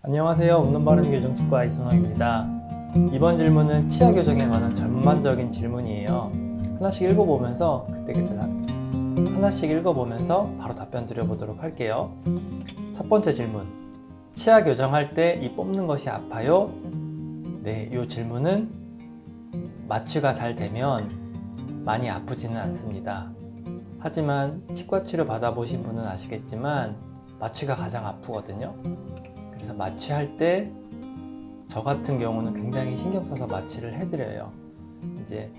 안녕하세요. 웃는 바른 교정치과 이순호입니다. 이번 질문은 치아 교정에 관한 전반적인 질문이에요. 하나씩 읽어보면서 바로 답변 드려보도록 할게요. 첫 번째 질문. 치아 교정할 때 이 뽑는 것이 아파요? 네, 이 질문은 마취가 잘 되면 많이 아프지는 않습니다. 하지만 치과 치료 받아보신 분은 아시겠지만 마취가 가장 아프거든요. 그래서 마취할 때 저 같은 경우는 굉장히 신경 써서 마취를 해드려요. 이제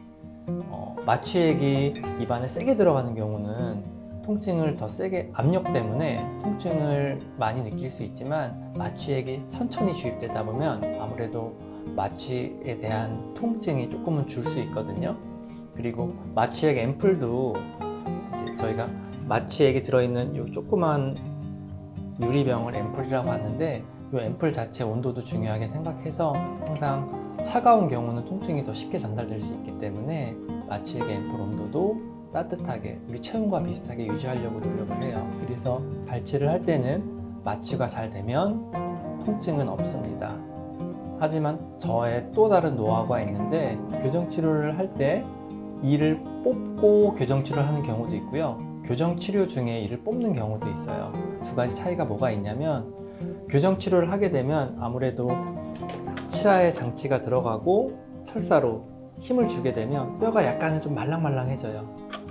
마취액이 입안에 세게 들어가는 경우는 통증을 더 세게, 압력 때문에 통증을 많이 느낄 수 있지만 마취액이 천천히 주입되다 보면 아무래도 마취에 대한 통증이 조금은 줄 수 있거든요. 그리고 마취액 앰플도 이제 저희가 마취액이 들어있는 이 조그만 유리병을 앰플이라고 하는데, 이 앰플 자체 온도도 중요하게 생각해서 항상 차가운 경우는 통증이 더 쉽게 전달될 수 있기 때문에 마취액 앰플 온도도 따뜻하게 우리 체온과 비슷하게 유지하려고 노력을 해요. 그래서 발치를 할 때는 마취가 잘 되면 통증은 없습니다. 하지만 저의 또 다른 노하우가 있는데, 교정치료를 할 때 이를 뽑고 교정치료를 하는 경우도 있고요, 교정치료 중에 이를 뽑는 경우도 있어요. 두 가지 차이가 뭐가 있냐면, 교정치료를 하게 되면 아무래도 치아에 장치가 들어가고 철사로 힘을 주게 되면 뼈가 약간은 좀 말랑말랑해져요.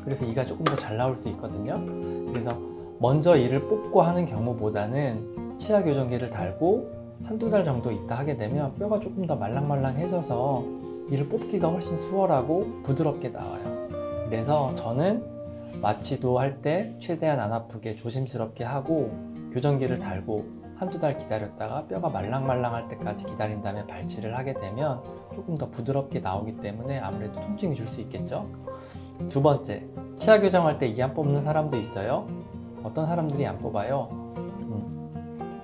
그래서 이가 조금 더 잘 나올 수 있거든요. 그래서 먼저 이를 뽑고 하는 경우보다는 치아 교정기를 달고 한두 달 정도 있다 하게 되면 뼈가 조금 더 말랑말랑해져서 이를 뽑기가 훨씬 수월하고 부드럽게 나와요. 그래서 저는 마취도 할 때 최대한 안 아프게 조심스럽게 하고 교정기를 달고 한두 달 기다렸다가 뼈가 말랑말랑할 때까지 기다린 다음에 발치를 하게 되면 조금 더 부드럽게 나오기 때문에 아무래도 통증이 줄 수 있겠죠. 두 번째, 치아 교정할 때 이 안 뽑는 사람도 있어요. 어떤 사람들이 안 뽑아요?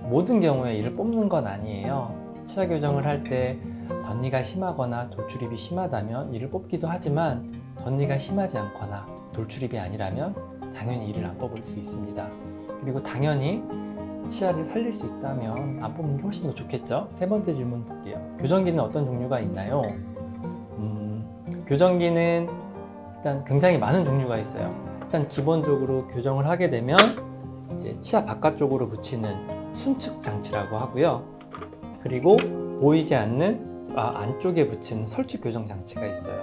모든 경우에 이를 뽑는 건 아니에요. 치아 교정을 할 때 덧니가 심하거나 돌출입이 심하다면 이를 뽑기도 하지만, 덧니가 심하지 않거나 돌출입이 아니라면 당연히 이를 안 뽑을 수 있습니다. 그리고 당연히 치아를 살릴 수 있다면 안 뽑는 게 훨씬 더 좋겠죠. 세 번째 질문 볼게요. 교정기는 어떤 종류가 있나요? 교정기는 일단 굉장히 많은 종류가 있어요. 일단 기본적으로 교정을 하게 되면 이제 치아 바깥쪽으로 붙이는 순측 장치라고 하고요. 그리고 보이지 않는 안쪽에 붙이는 설축 교정 장치가 있어요.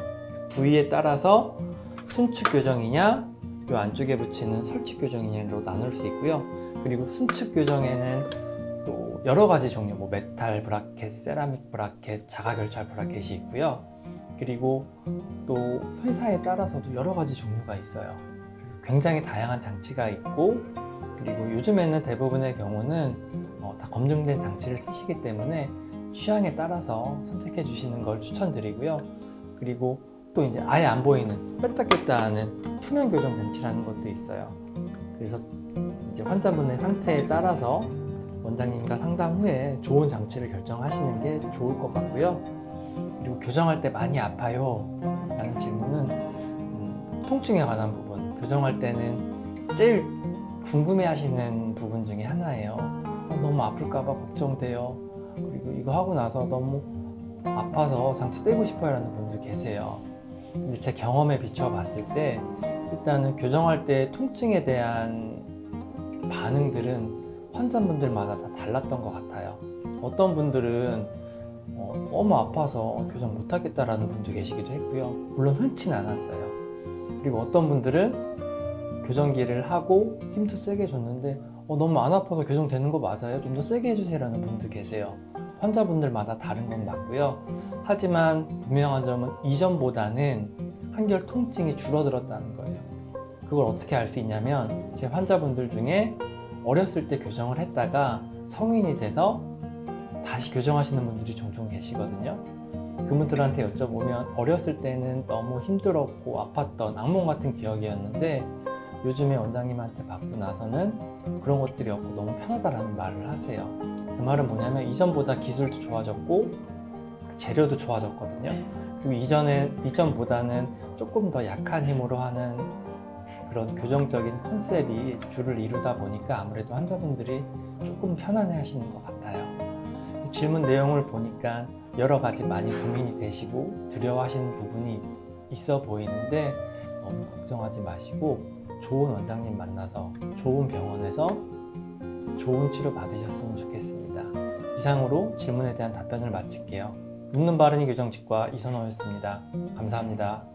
부위에 따라서 순측 교정이냐, 이 안쪽에 붙이는 설축 교정이냐로 나눌 수 있고요. 그리고 순측 교정에는 또 여러 가지 종류, 메탈 브라켓, 세라믹 브라켓, 자가 결찰 브라켓이 있고요. 그리고 또 회사에 따라서도 여러 가지 종류가 있어요. 굉장히 다양한 장치가 있고, 그리고 요즘에는 대부분의 경우는 다 검증된 장치를 쓰시기 때문에 취향에 따라서 선택해 주시는 걸 추천드리고요. 그리고 또 이제 아예 안 보이는, 뺐다 꼈다 하는 투명 교정 장치라는 것도 있어요. 그래서 이제 환자분의 상태에 따라서 원장님과 상담 후에 좋은 장치를 결정하시는 게 좋을 것 같고요. 그리고 교정할 때 많이 아파요? 라는 질문은 통증에 관한 부분, 교정할 때는 제일 궁금해 하시는 부분 중에 하나예요. 너무 아플까봐 걱정돼요. 그리고 이거 하고 나서 너무 아파서 장치 떼고 싶어요 라는 분도 계세요. 근데 제 경험에 비추어 봤을 때 일단은 교정할 때 통증에 대한 반응들은 환자분들마다 다 달랐던 것 같아요. 어떤 분들은 너무 아파서 교정 못하겠다라는 분도 계시기도 했고요. 물론 흔치는 않았어요. 그리고 어떤 분들은 교정기를 하고 힘도 세게 줬는데 너무 안 아파서 교정되는 거 맞아요? 좀 더 세게 해주세요 라는 분도 계세요. 환자분들마다 다른 건 맞고요. 하지만 분명한 점은 이전보다는 한결 통증이 줄어들었다는 거예요. 그걸 어떻게 알 수 있냐면, 제 환자분들 중에 어렸을 때 교정을 했다가 성인이 돼서 다시 교정하시는 분들이 종종 계시거든요. 그분들한테 여쭤보면 어렸을 때는 너무 힘들었고 아팠던 악몽 같은 기억이었는데 요즘에 원장님한테 받고 나서는 그런 것들이 없고 너무 편하다라는 말을 하세요. 그 말은 뭐냐면, 이전보다 기술도 좋아졌고 재료도 좋아졌거든요. 그리고 이전보다는 조금 더 약한 힘으로 하는 그런 교정적인 컨셉이 주를 이루다 보니까 아무래도 환자분들이 조금 편안해 하시는 것 같아요. 질문 내용을 보니까 여러 가지 많이 고민이 되시고 두려워하시는 부분이 있어 보이는데 너무 걱정하지 마시고 좋은 원장님 만나서 좋은 병원에서 좋은 치료 받으셨으면 좋겠습니다. 이상으로 질문에 대한 답변을 마칠게요. 묻는 바른이 교정치과 이선호였습니다. 감사합니다.